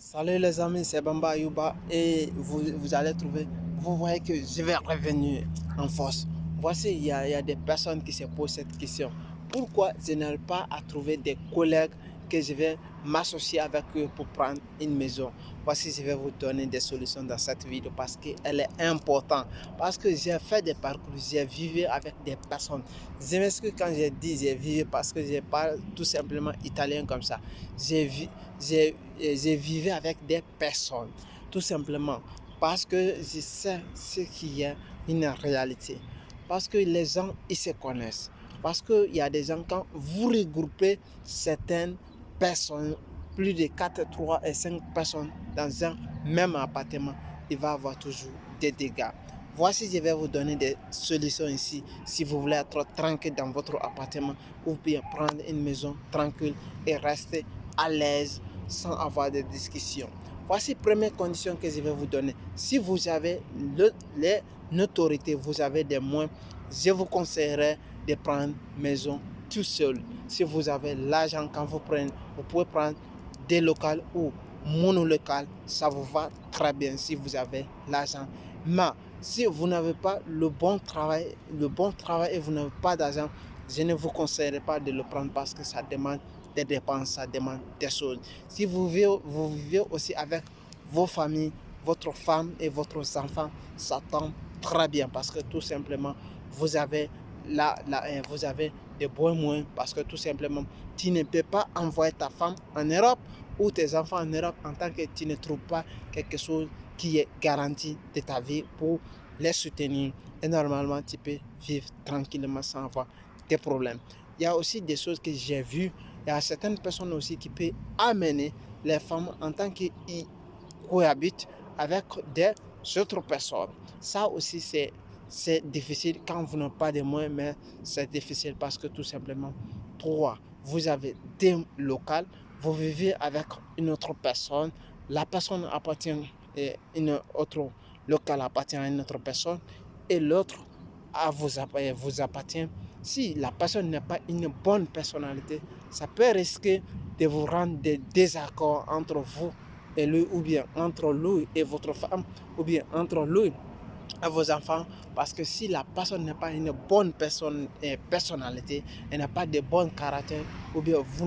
Salut les amis, c'est Bamba Ayouba et vous allez trouver, vous voyez que je vais revenir en force. Voici, il y a des personnes qui se posent cette question. Pourquoi je n'arrive pas à trouver des collègues que je vais m'associer avec eux pour prendre une maison? Voici, je vais vous donner des solutions dans cette vidéo parce qu'elle est importante. Parce que j'ai fait des parcours, j'ai vécu avec des personnes. Je m'excuse quand j'ai dit j'ai vécu parce que je parle tout simplement italien comme ça. J'ai vu je vivais avec des personnes, tout simplement, parce que je sais ce qui est une réalité. Parce que les gens, ils se connaissent. Parce qu'il y a des gens, quand vous regroupez certaines personnes, plus de 4, 3 et 5 personnes dans un même appartement, il va y avoir toujours des dégâts. Voici, je vais vous donner des solutions ici. Si vous voulez être tranquille dans votre appartement, ou bien prendre une maison tranquille et rester à l'aise sans avoir de discussions. Voici la première condition que je vais vous donner. Si vous avez les notoriétés, vous avez des moyens, je vous conseillerais de prendre maison tout seul. Si vous avez l'argent, quand vous prenez, vous pouvez prendre des locales ou monolocales, ça vous va très bien si vous avez l'argent. Mais si vous n'avez pas le bon travail et vous n'avez pas d'argent, je ne vous conseillerais pas de le prendre parce que ça demande des dépenses, ça demande des choses. Si vous vivez aussi avec vos familles, votre femme et votre enfant, ça tombe très bien parce que tout simplement, vous avez vous avez des bons moyens parce que tout simplement, tu ne peux pas envoyer ta femme en Europe ou tes enfants en Europe en tant que tu ne trouves pas quelque chose qui est garanti de ta vie pour les soutenir. Et normalement, tu peux vivre tranquillement sans avoir des problèmes. Il y a aussi des choses que j'ai vues. Il y a certaines personnes aussi qui peuvent amener les femmes en tant qu'ils cohabitent avec des autres personnes. Ça aussi, c'est difficile quand vous n'avez pas de moyens, mais c'est difficile parce que tout simplement, trois, vous avez des locales, vous vivez avec une autre personne, la personne appartient et une autre locale appartient à une autre personne et l'autre vous appartient. Si la personne n'a pas une bonne personnalité, ça peut risquer de vous rendre des désaccords entre vous et lui, ou bien entre lui et votre femme, ou bien entre lui à vos enfants, parce que si la personne n'a pas une bonne personnalité, elle n'a pas de bon caractère, ou bien vous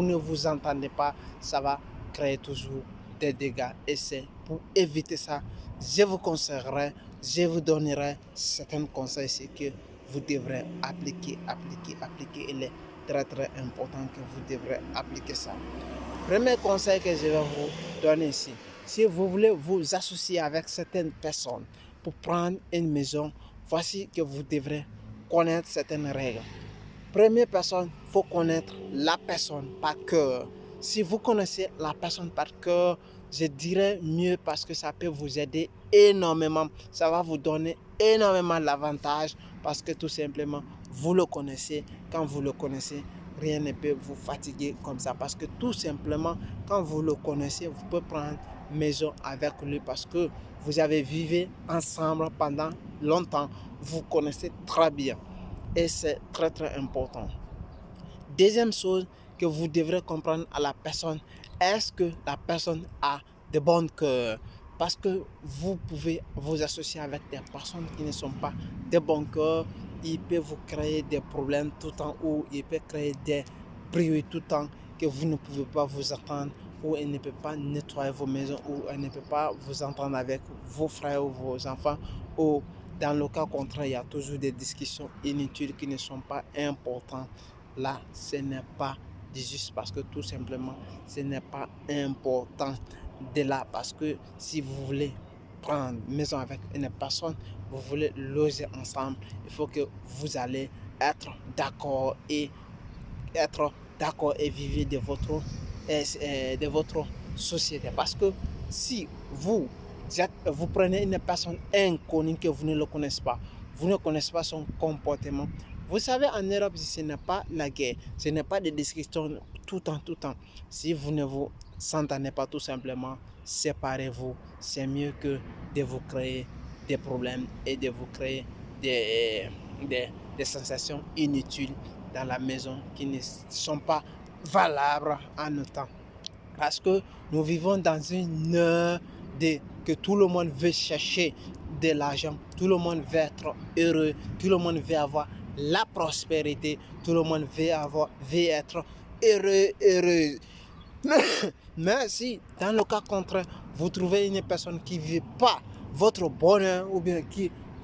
ne vous entendez pas, ça va créer toujours des dégâts. Et c'est pour éviter ça, je vous conseillerais, je vous donnerai certains conseils, c'est que vous devrez appliquer. Il est très très important que vous devrez appliquer ça. Premier conseil que je vais vous donner ici, si vous voulez vous associer avec certaines personnes pour prendre une maison, voici que vous devrez connaître certaines règles. Première personne, il faut connaître la personne par cœur. Si vous connaissez la personne par cœur, je dirais mieux parce que ça peut vous aider énormément. Ça va vous donner énormément d'avantages parce que tout simplement, vous le connaissez. Quand vous le connaissez, rien ne peut vous fatiguer comme ça. Parce que tout simplement, quand vous le connaissez, vous pouvez prendre maison avec lui parce que vous avez vécu ensemble pendant longtemps. Vous connaissez très bien. Et c'est très très important. Deuxième chose que vous devrez comprendre à la personne, est-ce que la personne a de bon cœur? Parce que vous pouvez vous associer avec des personnes qui ne sont pas de bon cœur. Il peut vous créer des problèmes tout le temps ou il peut créer des bruits tout le temps que vous ne pouvez pas vous entendre ou elle ne peut pas nettoyer vos maisons ou elle ne peut pas vous entendre avec vos frères ou vos enfants ou dans le cas contraire, il y a toujours des discussions inutiles qui ne sont pas importantes. Là, ce n'est pas juste parce que tout simplement, ce n'est pas important de là. Parce que si vous voulez prendre maison avec une personne, vous voulez loger ensemble, il faut que vous allez être d'accord et vivre de votre société. Parce que si vous prenez une personne inconnue que vous ne le connaissez pas, vous ne connaissez pas son comportement. Vous savez, en Europe, ce n'est pas la guerre, ce n'est pas des discussions tout le temps. Si vous ne vous entendez pas tout simplement, séparez-vous. C'est mieux que de vous créer des problèmes et de vous créer des sensations inutiles dans la maison qui ne sont pas valables en autant. Parce que nous vivons dans une heure que tout le monde veut chercher de l'argent, tout le monde veut être heureux, tout le monde veut avoir la prospérité, tout le monde veut être heureux. Mais si, dans le cas contraire, vous trouvez une personne qui ne vit pas votre bonheur, ou bien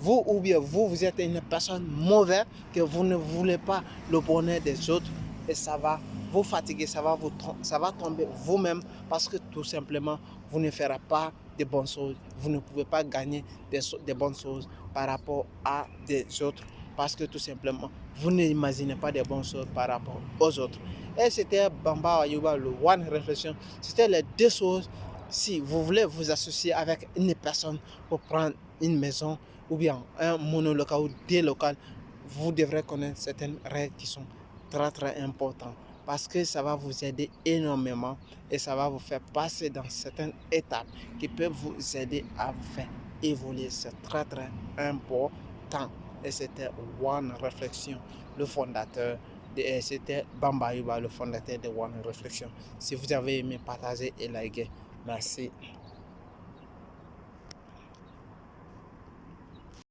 vous êtes une personne mauvaise, que vous ne voulez pas le bonheur des autres, et ça va vous fatiguer, ça va tomber vous-même, parce que tout simplement, vous ne ferez pas de bonnes choses. Vous ne pouvez pas gagner des bonnes choses par rapport à des autres, parce que tout simplement, vous n'imaginez pas des bonnes choses par rapport aux autres. Et c'était Bamba Ayuba, le One Réflexion. C'était les deux choses. Si vous voulez vous associer avec une personne pour prendre une maison ou bien un monolocal ou des locales, vous devrez connaître certaines règles qui sont très très importantes, parce que ça va vous aider énormément et ça va vous faire passer dans certaines étapes qui peuvent vous aider à vous faire évoluer. C'est très très important. Et c'était One Réflexion, le fondateur. C'était Bamba Ayuba, le fondateur de One Réflexion. Si vous avez aimé, partagez et likez. Merci.